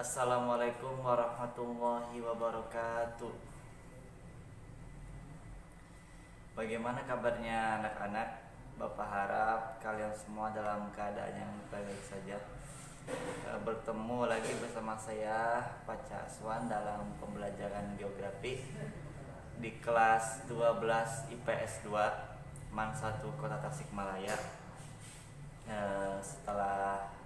Assalamualaikum warahmatullahi wabarakatuh. Bagaimana kabarnya anak-anak? Bapak harap kalian semua dalam keadaan yang baik saja. Bertemu lagi bersama saya Pak Caswan dalam pembelajaran geografi di kelas 12 IPS 2 MAN 1 Kota Tasikmalaya. Setelah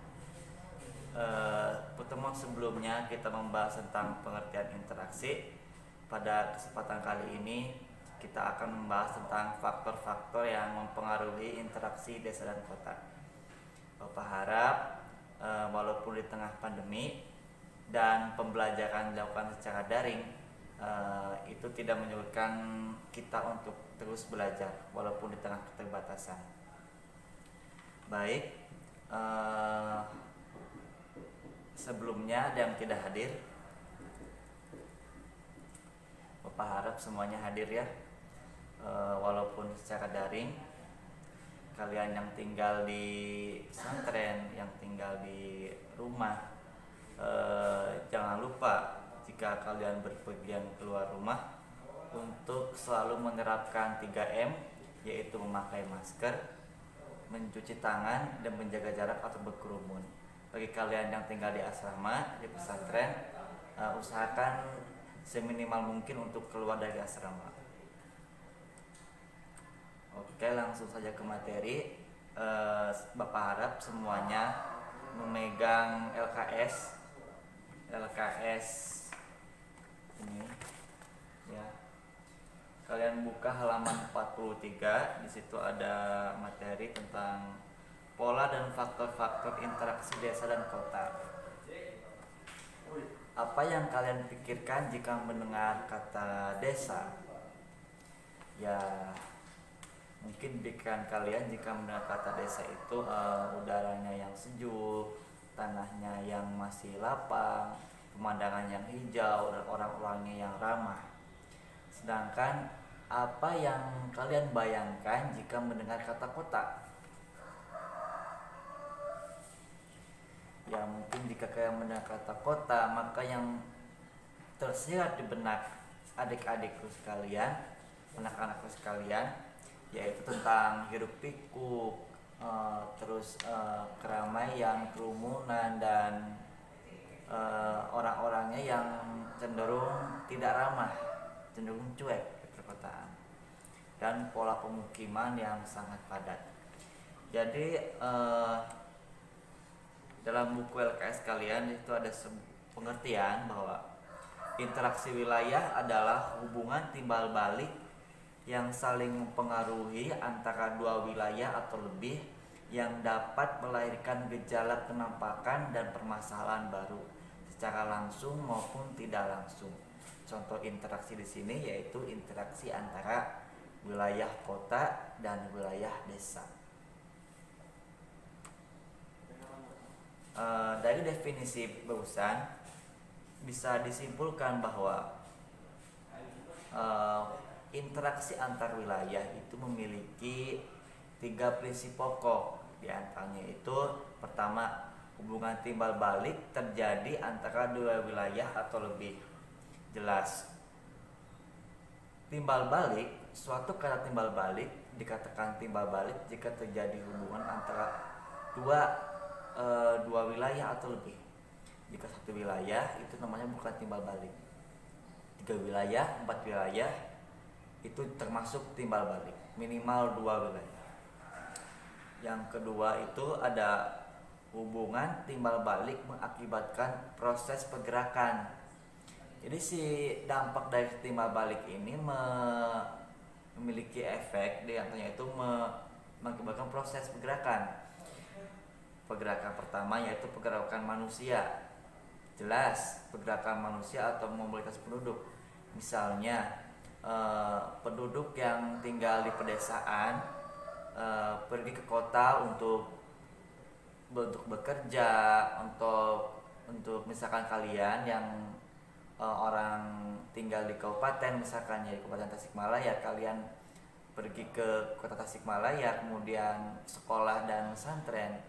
pertemuan sebelumnya kita membahas tentang pengertian interaksi. Pada kesempatan kali ini kita akan membahas tentang faktor-faktor yang mempengaruhi interaksi desa dan kota. Bapak harap walaupun di tengah pandemi dan pembelajaran dilakukan secara daring, itu tidak menyurutkan kita untuk terus belajar walaupun di tengah keterbatasan. Baik, sebelumnya ada yang tidak hadir. Bapak harap semuanya hadir ya, walaupun secara daring. Kalian yang tinggal di pesantren, yang tinggal di rumah, jangan lupa jika kalian berpergian keluar rumah untuk selalu menerapkan 3M, yaitu memakai masker, mencuci tangan, dan menjaga jarak atau berkerumun. Bagi kalian yang tinggal di asrama, di pesantren, usahakan seminimal mungkin untuk keluar dari asrama. Oke, langsung saja ke materi. Bapak harap semuanya memegang LKS ini ya. Kalian buka halaman 43. Di situ ada materi tentang pola dan faktor-faktor interaksi desa dan kota. Apa yang kalian pikirkan jika mendengar kata desa? Ya, mungkin pikiran kalian jika mendengar kata desa itu udaranya yang sejuk, tanahnya yang masih lapang, pemandangan yang hijau, dan orang-orangnya yang ramah. Sedangkan apa yang kalian bayangkan jika mendengar kata kota? Ya, mungkin jika kalian mendengar kata kota, maka yang tersirat di benak adik-adikku sekalian, anak-anakku sekalian, yaitu tentang hiruk pikuk, terus keramaian, kerumunan, dan orang-orangnya yang cenderung tidak ramah, cenderung cuek di perkotaan, dan pola pemukiman yang sangat padat. Jadi dalam buku LKS kalian itu ada pengertian bahwa interaksi wilayah adalah hubungan timbal balik yang saling mempengaruhi antara dua wilayah atau lebih yang dapat melahirkan gejala penampakan dan permasalahan baru secara langsung maupun tidak langsung. Contoh interaksi di sini yaitu interaksi antara wilayah kota dan wilayah desa. Dari definisi barusan bisa disimpulkan bahwa interaksi antar wilayah itu memiliki 3 prinsip pokok. Di antaranya itu pertama, hubungan timbal balik terjadi antara dua wilayah atau lebih. Jelas, timbal balik, suatu kata timbal balik dikatakan timbal balik jika terjadi hubungan antara dua wilayah atau lebih. Jika satu wilayah itu namanya bukan timbal balik. 3 wilayah, 4 wilayah itu termasuk timbal balik, minimal 2 wilayah. Yang kedua itu ada hubungan timbal balik mengakibatkan proses pergerakan. Jadi si dampak dari timbal balik ini memiliki efek, di antaranya itu mengakibatkan proses pergerakan. Pergerakan pertama yaitu pergerakan manusia. Jelas, pergerakan manusia atau mobilitas penduduk. Misalnya penduduk yang tinggal di pedesaan pergi ke kota untuk bekerja, untuk misalkan kalian yang orang tinggal di kabupaten, misalkan ya di Kabupaten Tasikmalaya, kalian pergi ke Kota Tasikmalaya kemudian sekolah dan pesantren.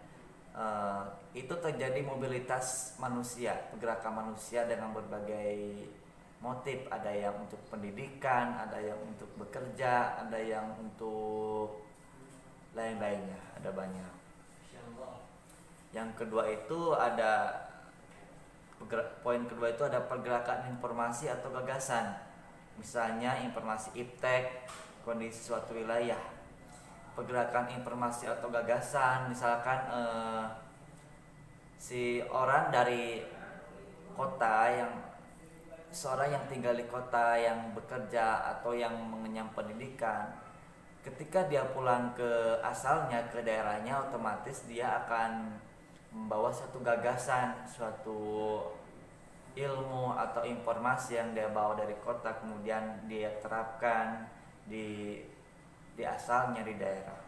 Eh, itu terjadi mobilitas manusia, pergerakan manusia dengan berbagai motif. Ada yang untuk pendidikan, ada yang untuk bekerja, ada yang untuk lain-lainnya, ada banyak. Yang kedua itu ada poin kedua itu ada pergerakan informasi atau gagasan. Misalnya informasi iptek, kondisi suatu wilayah. Pergerakan informasi atau gagasan, misalkan si orang dari kota seorang yang tinggal di kota yang bekerja atau yang mengenyam pendidikan, ketika dia pulang ke asalnya, ke daerahnya, otomatis dia akan membawa suatu gagasan, suatu ilmu atau informasi yang dia bawa dari kota, kemudian dia terapkan di asalnya, di daerah.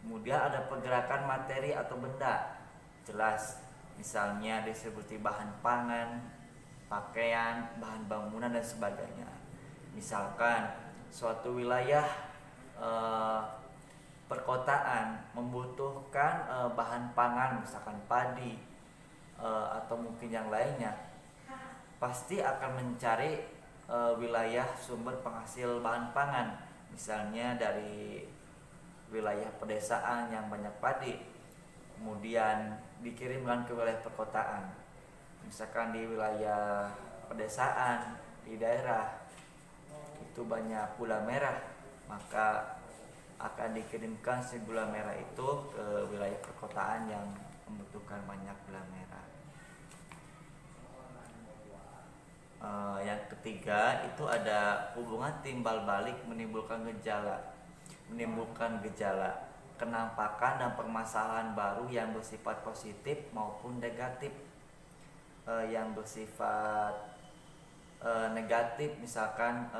Kemudian ada pergerakan materi atau benda, jelas, misalnya distribusi bahan pangan, pakaian, bahan bangunan dan sebagainya. Misalkan suatu wilayah perkotaan membutuhkan bahan pangan, misalkan padi atau mungkin yang lainnya, pasti akan mencari wilayah sumber penghasil bahan pangan. Misalnya dari wilayah pedesaan yang banyak padi, kemudian dikirimkan ke wilayah perkotaan. Misalkan di wilayah pedesaan, di daerah itu banyak gula merah, maka akan dikirimkan si gula merah itu ke wilayah perkotaan yang membutuhkan banyak gula merah. Yang ketiga itu ada hubungan timbal balik menimbulkan gejala, kenampakan dan permasalahan baru yang bersifat positif maupun negatif. Yang bersifat negatif, misalkan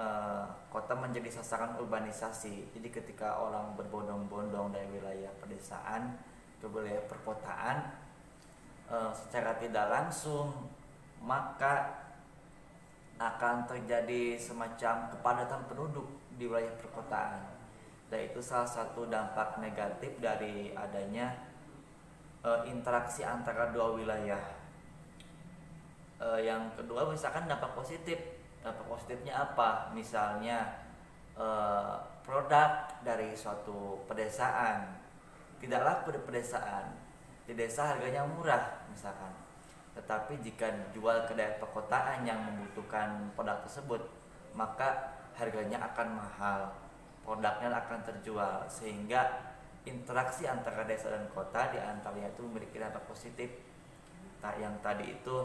kota menjadi sasaran urbanisasi. Jadi ketika orang berbondong-bondong dari wilayah pedesaan ke wilayah perkotaan, secara tidak langsung maka akan terjadi semacam kepadatan penduduk di wilayah perkotaan. Dan itu salah satu dampak negatif dari adanya interaksi antara dua wilayah. Yang kedua, misalkan dampak positif. Dampak positifnya apa? Misalnya produk dari suatu pedesaan tidak laku di pedesaan. Di desa harganya murah misalkan. Tetapi jika dijual ke daerah perkotaan yang membutuhkan produk tersebut, maka harganya akan mahal, produknya akan terjual, sehingga interaksi antara desa dan kota di antaranya itu memiliki dampak positif. Yang tadi itu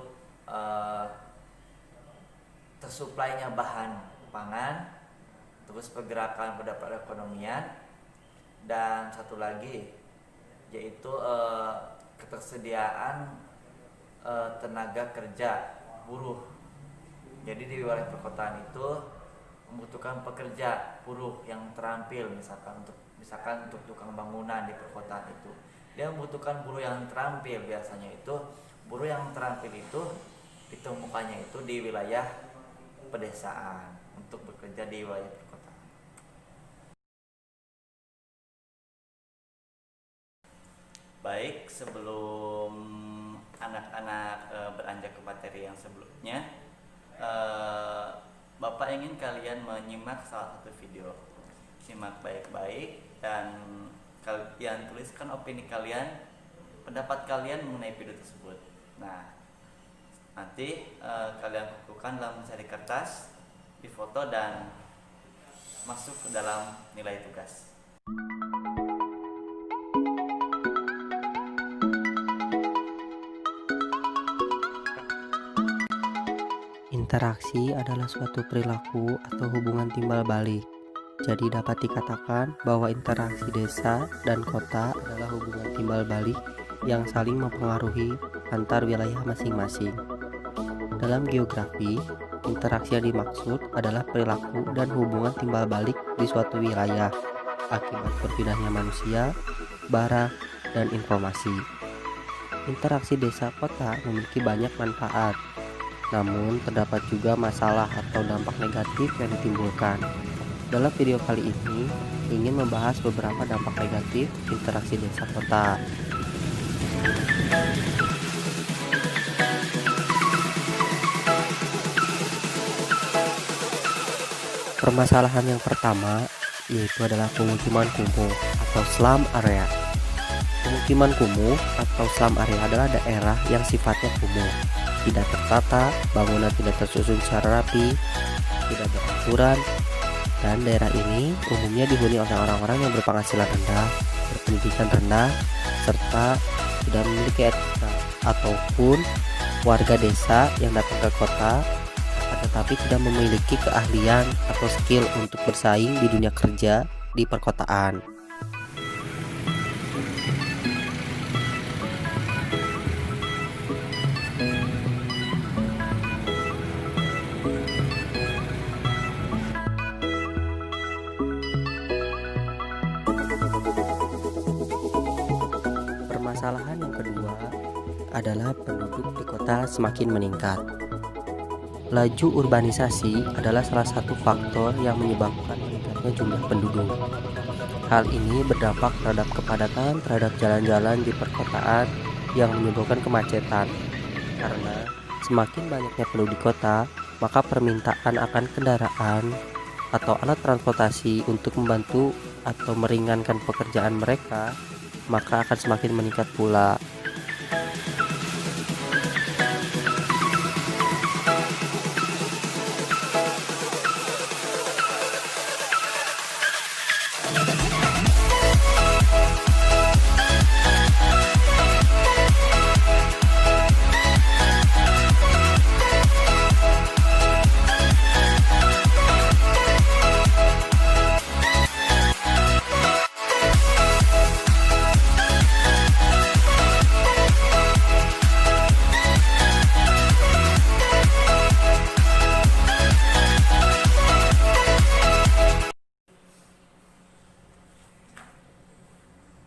tersuplainya bahan pangan, terus pergerakan pada perekonomian, dan satu lagi yaitu ketersediaan tenaga kerja buruh. Jadi di wilayah perkotaan itu membutuhkan pekerja buruh yang terampil, misalkan untuk tukang bangunan di perkotaan itu dia membutuhkan buruh yang terampil. Biasanya itu buruh yang terampil itu ditemukannya itu di wilayah pedesaan untuk bekerja di wilayah perkotaan. Baik, sebelum anak-anak beranjak ke materi yang sebelumnya, Bapak ingin kalian menyimak salah satu video. Simak baik-baik dan kalian tuliskan opini kalian, pendapat kalian mengenai video tersebut. Nah, nanti kalian kumpulkan dalam secari kertas, difoto dan masuk ke dalam nilai tugas. Interaksi adalah suatu perilaku atau hubungan timbal balik. Jadi dapat dikatakan bahwa interaksi desa dan kota adalah hubungan timbal balik yang saling mempengaruhi antar wilayah masing-masing. Dalam geografi, interaksi yang dimaksud adalah perilaku dan hubungan timbal balik di suatu wilayah akibat berpindahnya manusia, barang, dan informasi. Interaksi desa kota memiliki banyak manfaat, namun terdapat juga masalah atau dampak negatif yang ditimbulkan. Dalam video kali ini ingin membahas beberapa dampak negatif interaksi desa kota. Permasalahan yang pertama yaitu adalah pemukiman kumuh atau slum area. Pemukiman kumuh atau slum area adalah daerah yang sifatnya kumuh, tidak tertata, bangunan tidak tersusun secara rapi, tidak beraturan, dan daerah ini umumnya dihuni oleh orang-orang yang berpenghasilan rendah, berpendidikan rendah, serta tidak memiliki etika, ataupun warga desa yang datang ke kota tetapi tidak memiliki keahlian atau skill untuk bersaing di dunia kerja di perkotaan. Permasalahan yang kedua adalah penduduk di kota semakin meningkat. Laju urbanisasi adalah salah satu faktor yang menyebabkan meningkatnya jumlah penduduk. Hal ini berdampak terhadap kepadatan terhadap jalan-jalan di perkotaan yang menyebabkan kemacetan. Karena semakin banyaknya penduduk kota, maka permintaan akan kendaraan atau alat transportasi untuk membantu atau meringankan pekerjaan mereka, maka akan semakin meningkat pula.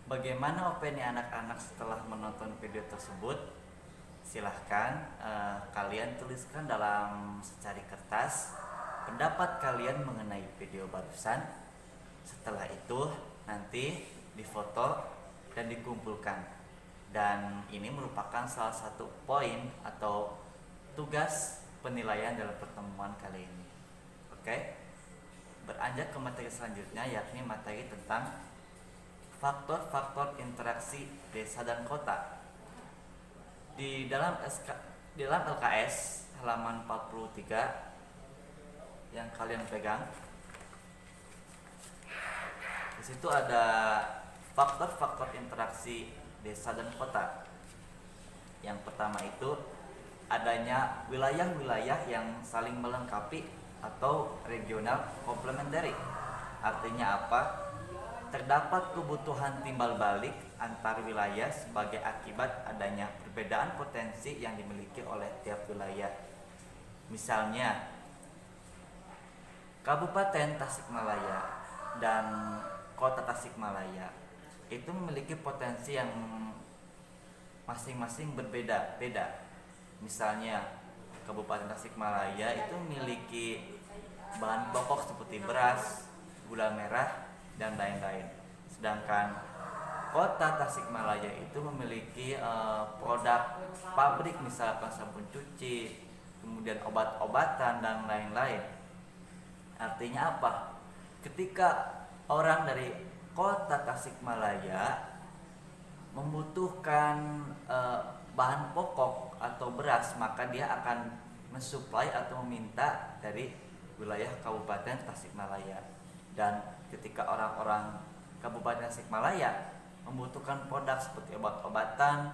Bagaimana opini anak-anak setelah menonton video tersebut? Silahkan kalian tuliskan dalam secari kertas pendapat kalian mengenai video barusan. Setelah itu nanti difoto dan dikumpulkan. Dan ini merupakan salah satu poin atau tugas penilaian dalam pertemuan kali ini. Oke? Beranjak ke materi selanjutnya, yakni materi tentang faktor-faktor interaksi desa dan kota. Di dalam LKS halaman 43 yang kalian pegang, di situ ada faktor-faktor interaksi desa dan kota. Yang pertama itu adanya wilayah-wilayah yang saling melengkapi atau regional complementary. Artinya apa? Terdapat kebutuhan timbal balik antar wilayah sebagai akibat adanya perbedaan potensi yang dimiliki oleh tiap wilayah. Misalnya, Kabupaten Tasikmalaya dan Kota Tasikmalaya itu memiliki potensi yang masing-masing berbeda-beda. Misalnya, Kabupaten Tasikmalaya itu memiliki bahan pokok seperti beras, gula merah, dan lain-lain. Sedangkan Kota Tasikmalaya itu memiliki produk pabrik, misalkan sabun cuci, kemudian obat-obatan dan lain-lain. Artinya apa? Ketika orang dari Kota Tasikmalaya membutuhkan bahan pokok atau beras, maka dia akan mensuplai atau meminta dari wilayah Kabupaten Tasikmalaya. Dan ketika orang-orang Kabupaten Tasikmalaya membutuhkan produk seperti obat-obatan,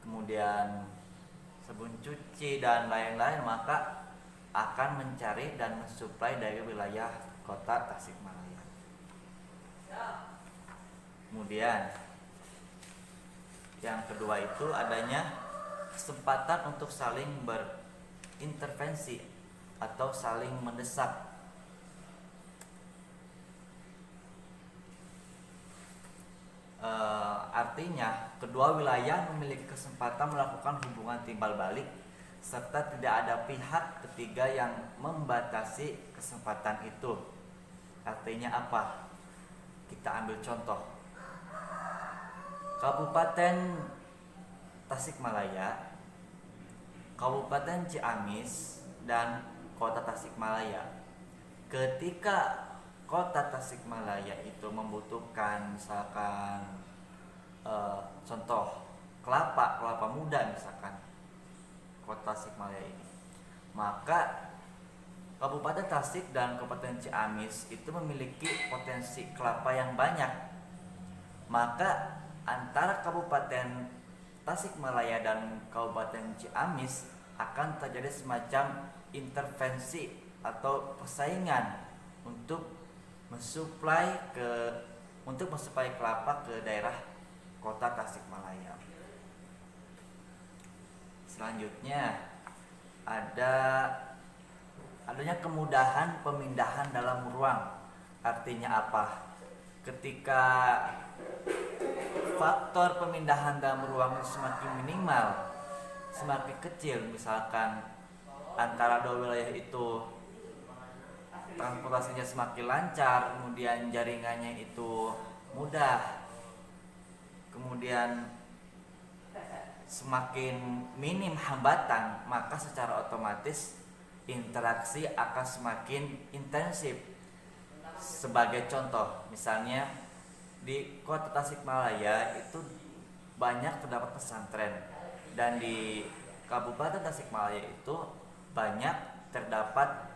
kemudian sabun cuci dan lain-lain, maka akan mencari dan mensuplai dari wilayah Kota Tasikmalaya. Kemudian yang kedua itu adanya kesempatan untuk saling berintervensi atau saling mendesak. Artinya kedua wilayah memiliki kesempatan melakukan hubungan timbal balik serta tidak ada pihak ketiga yang membatasi kesempatan itu. Artinya apa? Kita ambil contoh. Kabupaten Tasikmalaya, Kabupaten Ciamis, dan Kota Tasikmalaya. Ketika Kota Tasikmalaya itu membutuhkan misalkan contoh kelapa muda misalkan Kota Tasikmalaya ini, maka Kabupaten Tasik dan Kabupaten Ciamis itu memiliki potensi kelapa yang banyak. Maka antara Kabupaten Tasikmalaya dan Kabupaten Ciamis akan terjadi semacam intervensi atau persaingan untuk mensuplai kelapa ke daerah Kota Tasikmalaya. Selanjutnya adanya kemudahan pemindahan dalam ruang. Artinya apa? Ketika faktor pemindahan dalam ruang semakin minimal, semakin kecil, misalkan antara dua wilayah itu transportasinya semakin lancar, kemudian jaringannya itu mudah, kemudian semakin minim hambatan, maka secara otomatis interaksi akan semakin intensif. Sebagai contoh, misalnya di Kota Tasikmalaya itu banyak terdapat pesantren, dan di Kabupaten Tasikmalaya itu banyak terdapat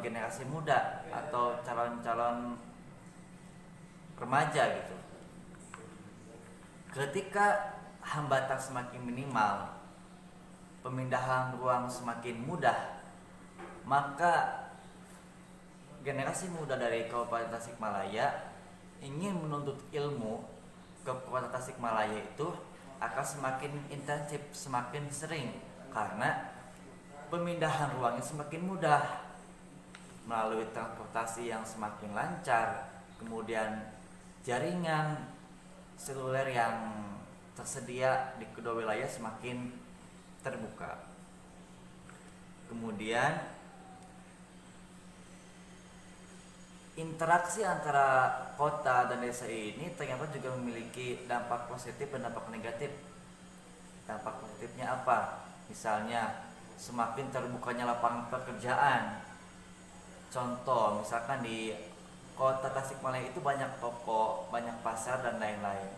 generasi muda atau calon-calon remaja gitu. Ketika hambatan semakin minimal, pemindahan ruang semakin mudah, maka generasi muda dari Kabupaten Tasikmalaya ingin menuntut ilmu ke Kota Tasikmalaya itu akan semakin intensif, semakin sering, karena pemindahan ruangnya semakin mudah melalui transportasi yang semakin lancar, kemudian jaringan seluler yang tersedia di kedua wilayah semakin terbuka. Kemudian interaksi antara kota dan desa ini ternyata juga memiliki dampak positif dan dampak negatif. Dampak positifnya apa? Misalnya semakin terbukanya lapangan pekerjaan. Contoh, misalkan di Kota Tasikmalaya itu banyak toko, banyak pasar dan lain-lain,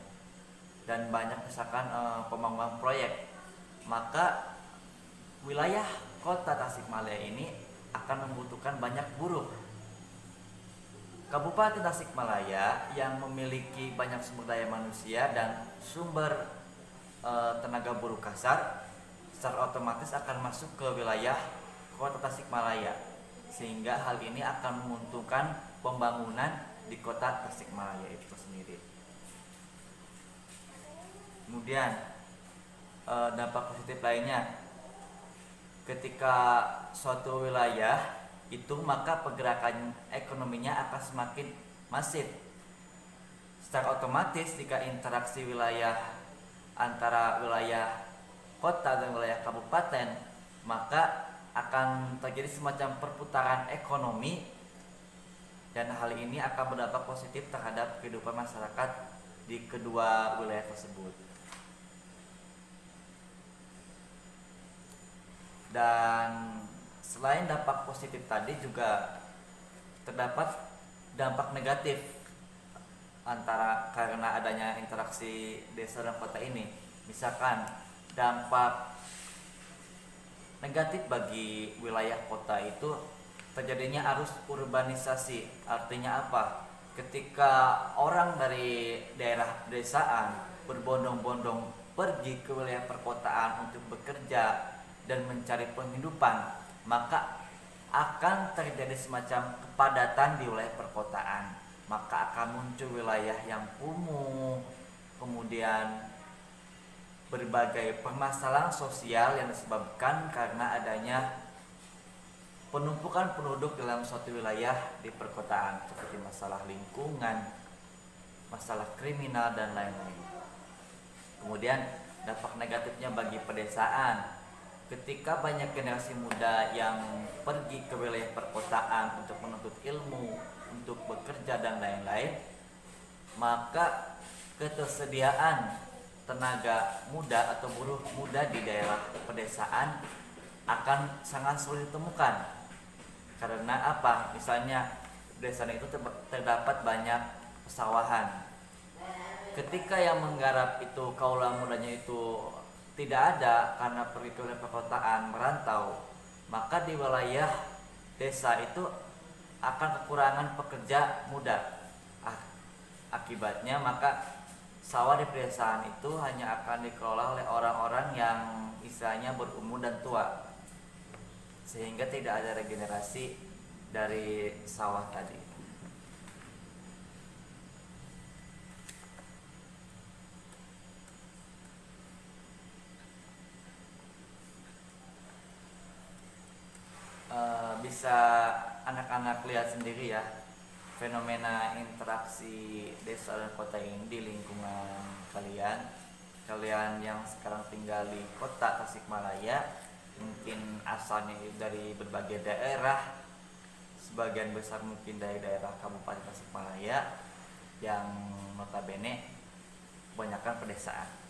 dan banyak misalkan pembangunan proyek. Maka wilayah Kota Tasikmalaya ini akan membutuhkan banyak buruh. Kabupaten Tasikmalaya yang memiliki banyak sumber daya manusia dan sumber tenaga buruh kasar, secara otomatis akan masuk ke wilayah Kota Tasikmalaya, sehingga hal ini akan menguntungkan pembangunan di Kota Tasikmalaya itu sendiri. Kemudian dampak positif lainnya, ketika suatu wilayah itu maka pergerakan ekonominya akan semakin masif. Secara otomatis jika interaksi wilayah antara wilayah kota dan wilayah kabupaten, maka akan terjadi semacam perputaran ekonomi, dan hal ini akan berdampak positif terhadap kehidupan masyarakat di kedua wilayah tersebut. Dan selain dampak positif tadi juga terdapat dampak negatif karena adanya interaksi desa dan kota ini. Misalkan dampak negatif bagi wilayah kota itu terjadinya arus urbanisasi. Artinya apa? Ketika orang dari daerah pedesaan berbondong-bondong pergi ke wilayah perkotaan untuk bekerja dan mencari penghidupan, maka akan terjadi semacam kepadatan di wilayah perkotaan. Maka akan muncul wilayah yang kumuh, kemudian berbagai permasalahan sosial yang disebabkan karena adanya penumpukan penduduk dalam suatu wilayah di perkotaan, seperti masalah lingkungan, masalah kriminal, dan lain-lain. Kemudian dampak negatifnya bagi pedesaan, ketika banyak generasi muda yang pergi ke wilayah perkotaan untuk menuntut ilmu, untuk bekerja dan lain-lain, maka ketersediaan tenaga muda atau buruh muda di daerah pedesaan akan sangat sulit ditemukan. Karena apa? Misalnya desa itu terdapat banyak pesawahan. Ketika yang menggarap itu kaula mudanya itu tidak ada karena pergi ke perkotaan merantau, maka di wilayah desa itu akan kekurangan pekerja muda. Akibatnya maka sawah di pedesaan itu hanya akan dikelola oleh orang-orang yang istilahnya berumur dan tua, sehingga tidak ada regenerasi dari sawah tadi. Bisa anak-anak lihat sendiri ya, fenomena interaksi desa dan kota ini di lingkungan kalian yang sekarang tinggal di kota Tasikmalaya, mungkin asalnya dari berbagai daerah, sebagian besar mungkin dari daerah Kabupaten Tasikmalaya yang notabene kebanyakan pedesaan.